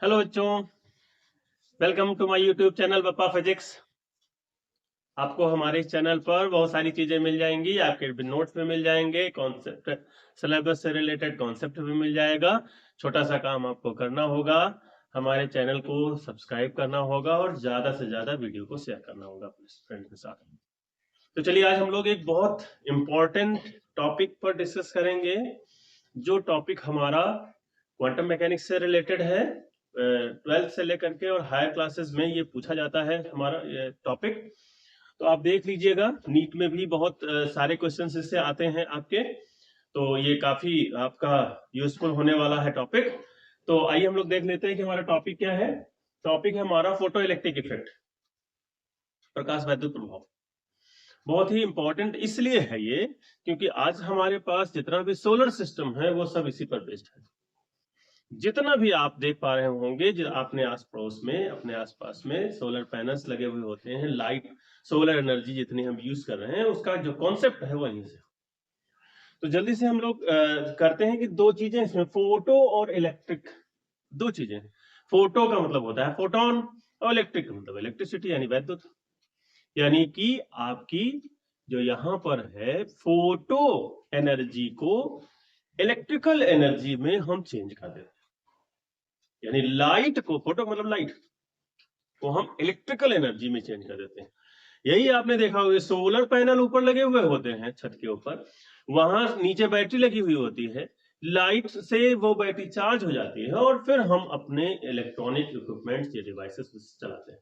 Hello बच्चों, welcome to my YouTube channel Pappa Physics. आपको हमारे इस चैनल पर बहुत सारी चीजें मिल जाएंगी। आपके नोट्स में मिल जाएंगे, कॉन्सेप्ट सिलेबस से रिलेटेड कॉन्सेप्ट भी मिल जाएगा। छोटा सा काम आपको करना होगा, हमारे चैनल को सब्सक्राइब करना होगा और ज्यादा से ज्यादा वीडियो को शेयर करना होगा अपने फ्रेंड के साथ। तो चलिए आज हम लोग एक बहुत इंपॉर्टेंट टॉपिक पर डिस्कस करेंगे, जो टॉपिक हमारा क्वांटम मैकेनिक्स से रिलेटेड है। 12th से लेकर के और हायर क्लासेस में ये पूछा जाता है हमारा ये टॉपिक। तो आप देख लीजिएगा, नीट में भी बहुत सारे क्वेश्चंस इससे आते हैं आपके, तो ये काफी आपका यूजफुल होने वाला है टॉपिक। तो आइए हम लोग देख लेते हैं कि हमारा टॉपिक क्या है। टॉपिक है हमारा फोटो इलेक्ट्रिक इफेक्ट, प्रकाश वैद्युत प्रभाव। बहुत ही इंपॉर्टेंट इसलिए है ये क्योंकि आज हमारे पास जितना भी सोलर सिस्टम है वो सब इसी पर बेस्ड है। जितना भी आप देख पा रहे होंगे, जो अपने आस पड़ोस में अपने आसपास में सोलर पैनल्स लगे हुए होते हैं, लाइट सोलर एनर्जी जितनी हम यूज कर रहे हैं उसका जो कॉन्सेप्ट है वहीं से। तो जल्दी से हम लोग करते हैं कि दो चीजें इसमें, फोटो और इलेक्ट्रिक, दो चीजें। फोटो का मतलब होता है फोटोन और इलेक्ट्रिक का मतलब इलेक्ट्रिसिटी यानी वैद्युत। यानी कि आपकी जो यहां पर है फोटो एनर्जी को इलेक्ट्रिकल एनर्जी में हम चेंज कर देते हैं। यानी लाइट को, फोटो मतलब लाइट को हम इलेक्ट्रिकल एनर्जी में चेंज कर देते हैं। यही आपने देखा होगा, सोलर पैनल ऊपर लगे हुए होते हैं छत के ऊपर, वहां नीचे बैटरी लगी हुई होती है, लाइट से वो बैटरी चार्ज हो जाती है और फिर हम अपने इलेक्ट्रॉनिक इक्विपमेंट्स या डिवाइसेस चलाते हैं।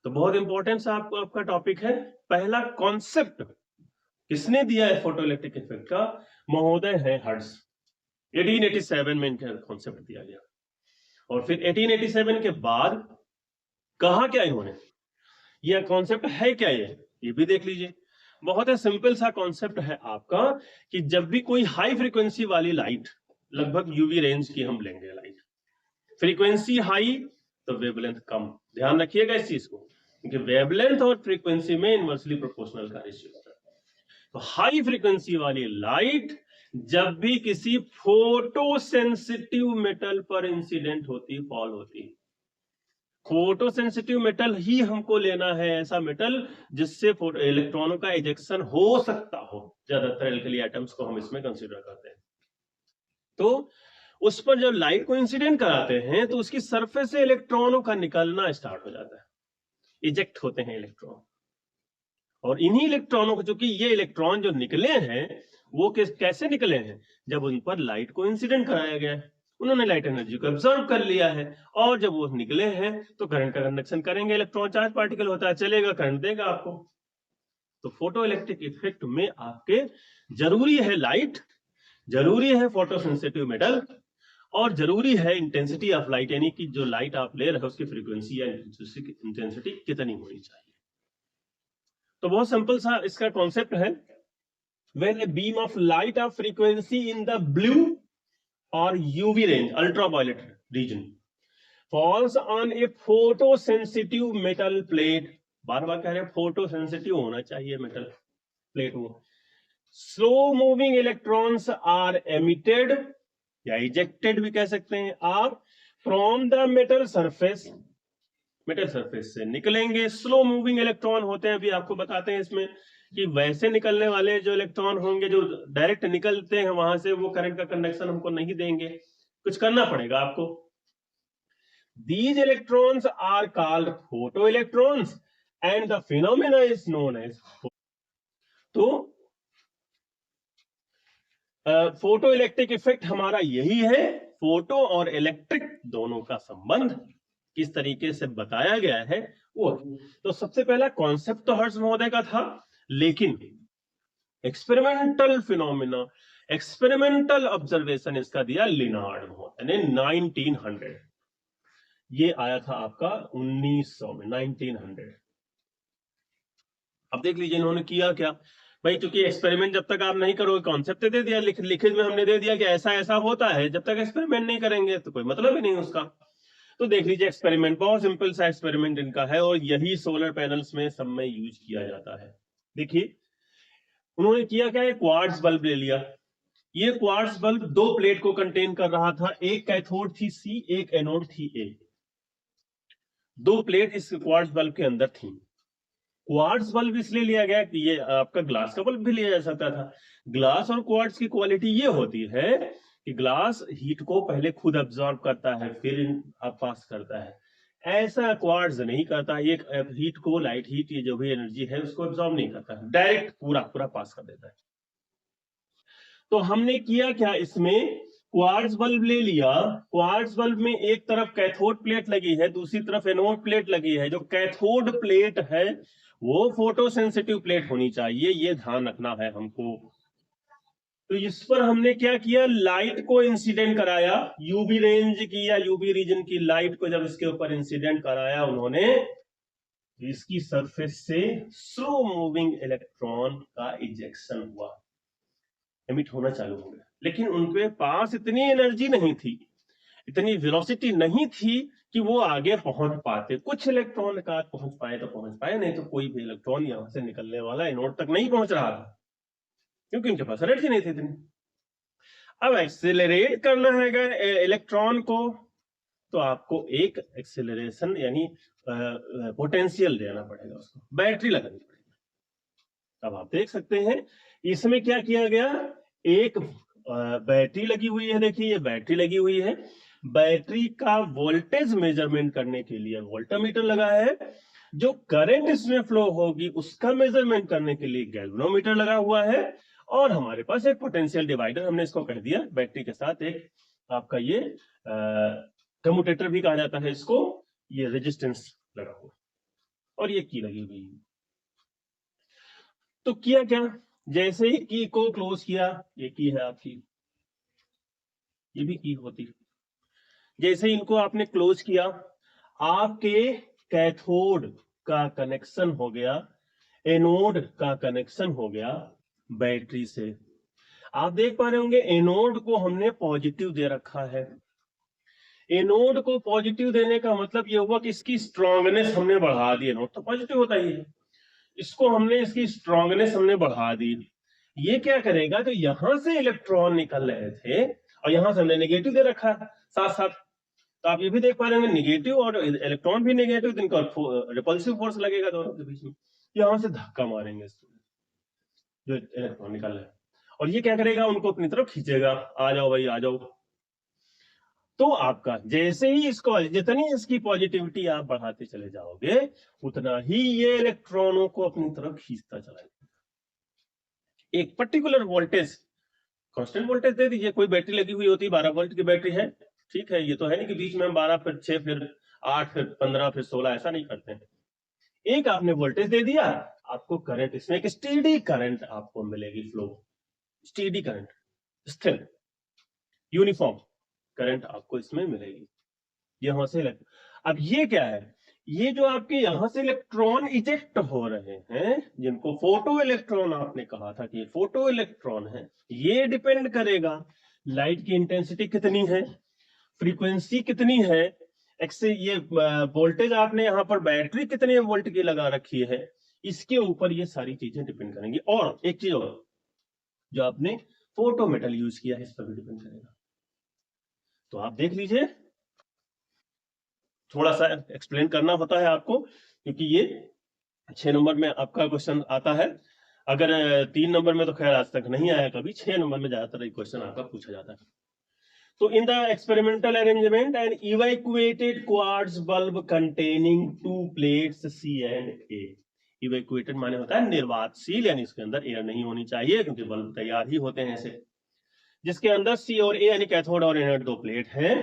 तो बहुत इंपॉर्टेंट आपको आपका टॉपिक है। पहला कॉन्सेप्ट किसने दिया है फोटो इलेक्ट्रिक इफेक्ट का? महोदय है हर्ट्ज। 1887 में इनका कॉन्सेप्ट दिया गया और फिर 1887 के बाद कहा क्या इन्होंने, यह कॉन्सेप्ट है क्या, ये भी देख लीजिए। बहुत ही सिंपल सा कॉन्सेप्ट है आपका कि जब भी कोई हाई फ्रीक्वेंसी वाली लाइट, लगभग यूवी रेंज की हम लेंगे लाइट, फ्रीक्वेंसी हाई तो वेवलेंथ कम। ध्यान रखिएगा इस चीज को, क्योंकि वेवलेंथ और फ्रीक्वेंसी में इनवर्सली प्रोपोर्शनल का रेशियो होता है। तो हाई फ्रीक्वेंसी वाली लाइट जब भी किसी फोटो सेंसिटिव मेटल पर इंसिडेंट होती, फॉल होती, फोटो सेंसिटिव मेटल ही हमको लेना है, ऐसा मेटल जिससे इलेक्ट्रॉनों का इजेक्शन हो सकता हो। ज्यादातर एल्कली एटम्स को हम इसमें कंसीडर करते हैं। तो उस पर जब लाइट को इंसिडेंट कराते हैं तो उसकी सरफेस से इलेक्ट्रॉनों का निकलना स्टार्ट हो जाता है, इजेक्ट होते हैं इलेक्ट्रॉन। और इन्हीं इलेक्ट्रॉनों को, चूंकि ये इलेक्ट्रॉन जो निकले हैं वो कैसे निकले हैं, जब उन पर लाइट को इंसिडेंट कराया गया है, उन्होंने लाइट एनर्जी को ऑब्जर्व कर लिया है और जब वो निकले हैं तो करंट का कंडक्शन करेंगे। इलेक्ट्रॉन चार्ज पार्टिकल होता है, चलेगा, करंट देगा आपको। तो फोटो इलेक्ट्रिक इफेक्ट में आपके जरूरी है लाइट, जरूरी है फोटो सेंसिटिव मेटल, और जरूरी है इंटेंसिटी ऑफ लाइट, यानी कि जो लाइट आप ले रहे हो उसकी फ्रीक्वेंसी या इंटेंसिटी कितनी होनी चाहिए। तो बहुत सिंपल सा इसका कॉन्सेप्ट है। When a beam of light of frequency in the blue or UV range, ultraviolet region, falls on a photosensitive metal plate, बार बार कह रहे हैं फोटोसेंसिटिव होना चाहिए मेटल प्लेट वो, slow moving electrons are emitted या इजेक्टेड भी कह सकते हैं आप, from the metal surface, metal surface से निकलेंगे। स्लो मूविंग इलेक्ट्रॉन होते हैं, अभी आपको बताते हैं इसमें कि वैसे निकलने वाले जो इलेक्ट्रॉन होंगे जो डायरेक्ट निकलते हैं वहां से, वो करंट का कंडक्शन हमको नहीं देंगे, कुछ करना पड़ेगा आपको। These electrons are called photoelectrons and the phenomena is known as, तो फोटो इलेक्ट्रिक इफेक्ट हमारा यही है। फोटो और इलेक्ट्रिक दोनों का संबंध किस तरीके से बताया गया है वो। तो सबसे पहला कॉन्सेप्ट तो हर्ट्ज महोदय का था, लेकिन एक्सपेरिमेंटल फिनोमिना, एक्सपेरिमेंटल ऑब्जर्वेशन इसका दिया लिनार्ड महोदय ने 1900। ये आया था आपका 1900 में, 1900। अब देख लीजिए इन्होंने किया क्या भाई, क्योंकि एक्सपेरिमेंट जब तक आप नहीं करोगे, कॉन्सेप्ट दे दिया, लिखित में हमने दे दिया कि ऐसा ऐसा होता है, जब तक एक्सपेरिमेंट नहीं करेंगे तो कोई मतलब ही नहीं उसका। तो देख लीजिए एक्सपेरिमेंट, बहुत सिंपल सा एक्सपेरिमेंट इनका है और यही सोलर पैनल्स में सब में यूज किया जाता है। देखिए उन्होंने किया क्या है, क्वार्ट्ज बल्ब ले लिया, ये क्वार्ट्ज बल्ब दो प्लेट को कंटेन कर रहा था, एक कैथोड थी C, एक एनोड थी A। दो प्लेट इस क्वार्ट्ज बल्ब के अंदर थी। क्वार्ट्ज बल्ब इसलिए लिया गया कि ये आपका ग्लास का बल्ब भी लिया जा सकता था। ग्लास और क्वार्ट्ज की क्वालिटी ये होती है कि ग्लास हीट को पहले खुद अब्सॉर्ब करता है, फिर पास करता है। ऐसा क्वार्ट्ज नहीं करता, ये हीट को, लाइट हीट, ये जो भी एनर्जी है उसको अब्सॉर्ब नहीं करता, डायरेक्ट पूरा पूरा पास कर देता है। तो हमने किया क्या, इसमें क्वार्ट्ज बल्ब ले लिया। क्वार्ट्ज बल्ब में एक तरफ कैथोड प्लेट लगी है, दूसरी तरफ एनोड प्लेट लगी है। जो कैथोड प्लेट है वो फोटो सेंसिटिव प्लेट होनी चाहिए, ये ध्यान रखना है हमको। तो इस पर हमने क्या किया, लाइट को इंसिडेंट कराया, यूवी रेंज की या यूवी रीजन की लाइट को जब इसके ऊपर इंसिडेंट कराया उन्होंने, इसकी सरफेस से स्लो मूविंग इलेक्ट्रॉन का इजेक्शन हुआ, एमिट होना चालू हो गया। लेकिन उनके पास इतनी एनर्जी नहीं थी, इतनी वेलोसिटी नहीं थी कि वो आगे पहुंच पाते। कुछ इलेक्ट्रॉन का पहुंच पाए तो पहुंच पाए, नहीं तो कोई भी इलेक्ट्रॉन यहां से निकलने वाला एनोड तक नहीं पहुंच रहा था, क्योंकि उनके पास एनर्जी नहीं थी इतनी। अब एक्सेलरेट करना है इलेक्ट्रॉन को, तो आपको एक एक्सेलरेशन यानी पोटेंशियल देना पड़ेगा, उसको बैटरी लगानी पड़ेगी। अब आप देख सकते हैं इसमें क्या किया गया, एक बैटरी लगी हुई है, देखिए ये बैटरी लगी हुई है। बैटरी का वोल्टेज मेजरमेंट करने के लिए वोल्टामीटर लगा है। जो करंट इसमें फ्लो होगी उसका मेजरमेंट करने के लिए गैल्वेनोमीटर लगा हुआ है। और हमारे पास एक पोटेंशियल डिवाइडर, हमने इसको कह दिया बैटरी के साथ, एक आपका ये कम्यूटेटर भी कहा जाता है इसको, ये रेजिस्टेंस लगा हुआ और ये की लगी हुई है। तो किया क्या, जैसे ही की को क्लोज किया, ये की है आपकी, ये भी की होती, जैसे ही इनको आपने क्लोज किया, आपके कैथोड का कनेक्शन हो गया, एनोड का कनेक्शन हो गया बैटरी से। आप देख पा रहे होंगे एनोड को हमने पॉजिटिव दे रखा है। एनोड को पॉजिटिव देने का मतलब ये हुआ कि इसकी स्ट्रॉन्गनेस हमने बढ़ा दी। एनोड तो पॉजिटिव होता ही है, इसको हमने, इसकी स्ट्रॉन्गनेस हमने बढ़ा दी। ये क्या करेगा, तो यहां से इलेक्ट्रॉन निकल रहे थे और यहां से हमने नेगेटिव दे रखा है साथ साथ। तो आप ये भी देख पा रहे होंगे नेगेटिव और इलेक्ट्रॉन भी नेगेटिव, तो इनका रिपल्सिव फोर्स लगेगा दोनों के बीच में, यहां से धक्का मारेंगे जो इलेक्ट्रॉन निकल रहे हैं, और ये क्या करेगा, उनको अपनी तरफ खींचेगा, आ जाओ भाई आ जाओ। तो आपका जैसे ही इसको, जितनी इसकी पॉजिटिविटी आप बढ़ाते चले जाओगे उतना ही ये इलेक्ट्रॉनों को अपनी तरफ खींचता चला जाएगा। एक पर्टिकुलर वोल्टेज, कांस्टेंट वोल्टेज दे दीजिए। कोई बैटरी लगी हुई होती है, 12 वोल्ट की बैटरी है, ठीक है, ये तो है नहीं कि बीच में हम 12 फिर 6 फिर 8 फिर 15 फिर 16 ऐसा नहीं करते हैं। एक आपने वोल्टेज दे दिया, आपको करंट, इसमें एक स्टेडी करंट आपको मिलेगी, फ्लो, स्टेडी करंट, स्थिर यूनिफॉर्म करंट आपको इसमें मिलेगी यहां से। अब ये क्या है, ये जो आपके यहां से इलेक्ट्रॉन इजेक्ट हो रहे हैं, जिनको फोटो इलेक्ट्रॉन आपने कहा था कि ये फोटो इलेक्ट्रॉन है, ये डिपेंड करेगा लाइट की इंटेंसिटी कितनी है, फ्रीक्वेंसी कितनी है, ये वोल्टेज आपने यहाँ पर बैटरी कितने वोल्ट की लगा रखी है, इसके ऊपर ये सारी चीजें डिपेंड करेंगी। और एक चीज और, जो आपने फोटो मेटल यूज किया है इस पर भी डिपेंड करेगा। तो आप देख लीजिए, थोड़ा सा एक्सप्लेन करना होता है आपको, क्योंकि ये 6 नंबर में आपका क्वेश्चन आता है। अगर 3 नंबर में तो खैर आज तक नहीं आया कभी, 6 नंबर में ज्यादातर क्वेश्चन आपका पूछा जाता है। So in the experimental arrangement, an evacuated quartz bulb containing 2 plates C and A. Evacuated माने होता है निर्वातशील, यानी इसके अंदर एयर नहीं होनी चाहिए, क्योंकि बल्ब तैयार ही होते हैं ऐसे, जिसके अंदर C और A यानी कैथोड और एनोड 2 प्लेट हैं।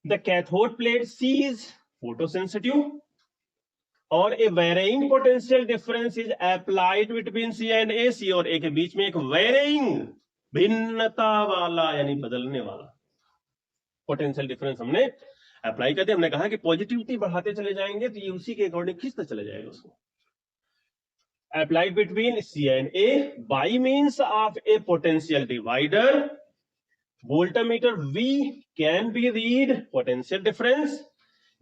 The cathode plate C is photosensitive और a varying potential difference is applied between C and A. C और A के बीच में एक varying, भिन्नता वाला यानी बदलने वाला पोटेंशियल डिफरेंस हमने अप्लाई कर दिया। हमने कहा कि पॉजिटिविटी बढ़ाते चले जाएंगे तो ये उसी के अकॉर्डिंग खींचता चले जाएगा उसको। Applied between C and A by means of a potential divider, voltmeter V can be read potential difference,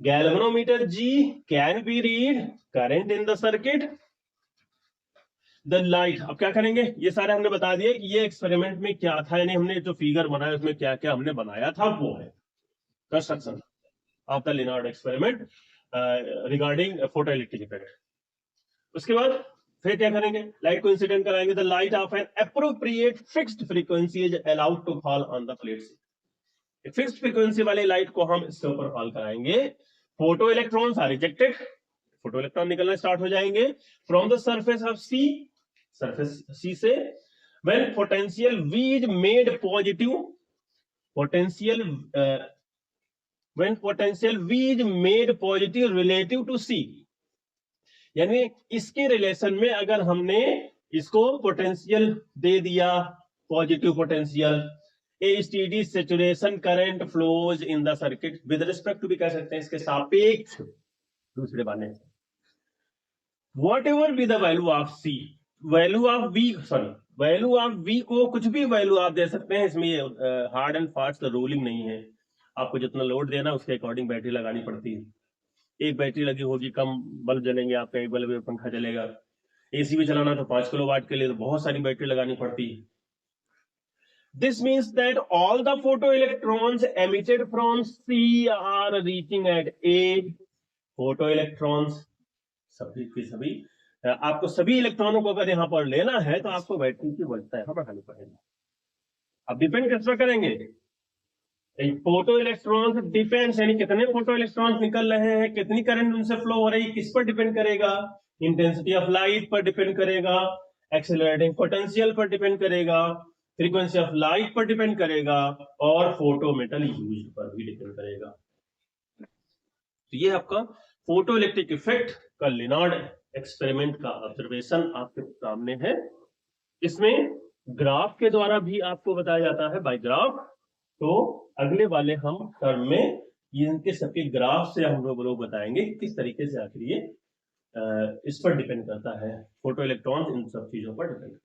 galvanometer G can be read current in the circuit, the light, अब क्या करेंगे, ये सारे हमने बता दिए कि ये एक्सपेरिमेंट में क्या था, यानी हमने जो फिगर बनाया उसमें क्या क्या हमने बनाया था, वो है construction of the Lenard experiment regarding photo electric effect. उसके बाद फिर क्या करेंगे, लाइट को इंसिडेंट कराएंगे। The light of an appropriate fixed frequency is allowed to fall on the plate. Fixed frequency वाली लाइट को हम इसके ऊपर फॉल कराएंगे। Photo electrons are rejected, photo electron निकलना स्टार्ट हो जाएंगे from the surface of C, surface C से। When potential V is made positive, potential when potential V is made positive relative to C, यानी इसके relation में अगर हमने इसको पोटेंशियल दे दिया positive potential, HTD saturation current flows in the circuit with respect to भी कह सकते हैं इसके सापेक्ष दूसरे बारे में। Whatever be the value of C, value of V, sorry value of V को कुछ भी वैल्यू आप दे सकते हैं, इसमें हार्ड एंड फास्ट रूलिंग नहीं है। आपको जितना लोड देना उसके अकॉर्डिंग बैटरी लगानी पड़ती है। एक बैटरी लगी होगी, कम बल्ब जलेंगे आपका, एक बल्ब पंखा चलेगा। एसी भी चलाना तो 5 किलोवाट के लिए तो बहुत सारी बैटरी लगानी पड़ती है। This means that all the photoelectrons emitted from C are reaching at A. Photoelectrons सभी के सभी, आपको सभी इलेक्ट्रॉनों को अगर यहाँ पर लेना है तो आपको बैटरी की वजह यहाँ बढ़ानी पड़ेगी। अब डिपेंड किस पर करेंगे, फोटो इलेक्ट्रॉन्स डिपेंड्स, यानी कितने फोटो इलेक्ट्रॉन्स निकल रहे हैं, कितनी करंट उनसे फ्लो हो रही है, किस पर डिपेंड करेगा, इंटेंसिटी ऑफ लाइट पर डिपेंड करेगा, एक्सेलरेटिंग पोटेंशियल पर डिपेंड करेगा, फ्रीक्वेंसी ऑफ लाइट पर डिपेंड करेगा, और फोटो मेटल यूज पर भी डिपेंड करेगा। तो ये आपका फोटो इलेक्ट्रिक इफेक्ट का लिनार्ड एक्सपेरिमेंट का ऑब्जर्वेशन आपके सामने है। इसमें ग्राफ के द्वारा भी आपको बताया जाता है, बाय ग्राफ। तो अगले वाले हम टर्म में इनके सबके ग्राफ से हम लोग बताएंगे किस तरीके से आखिर ये इस पर डिपेंड करता है, फोटो इलेक्ट्रॉन इन सब चीजों पर डिपेंड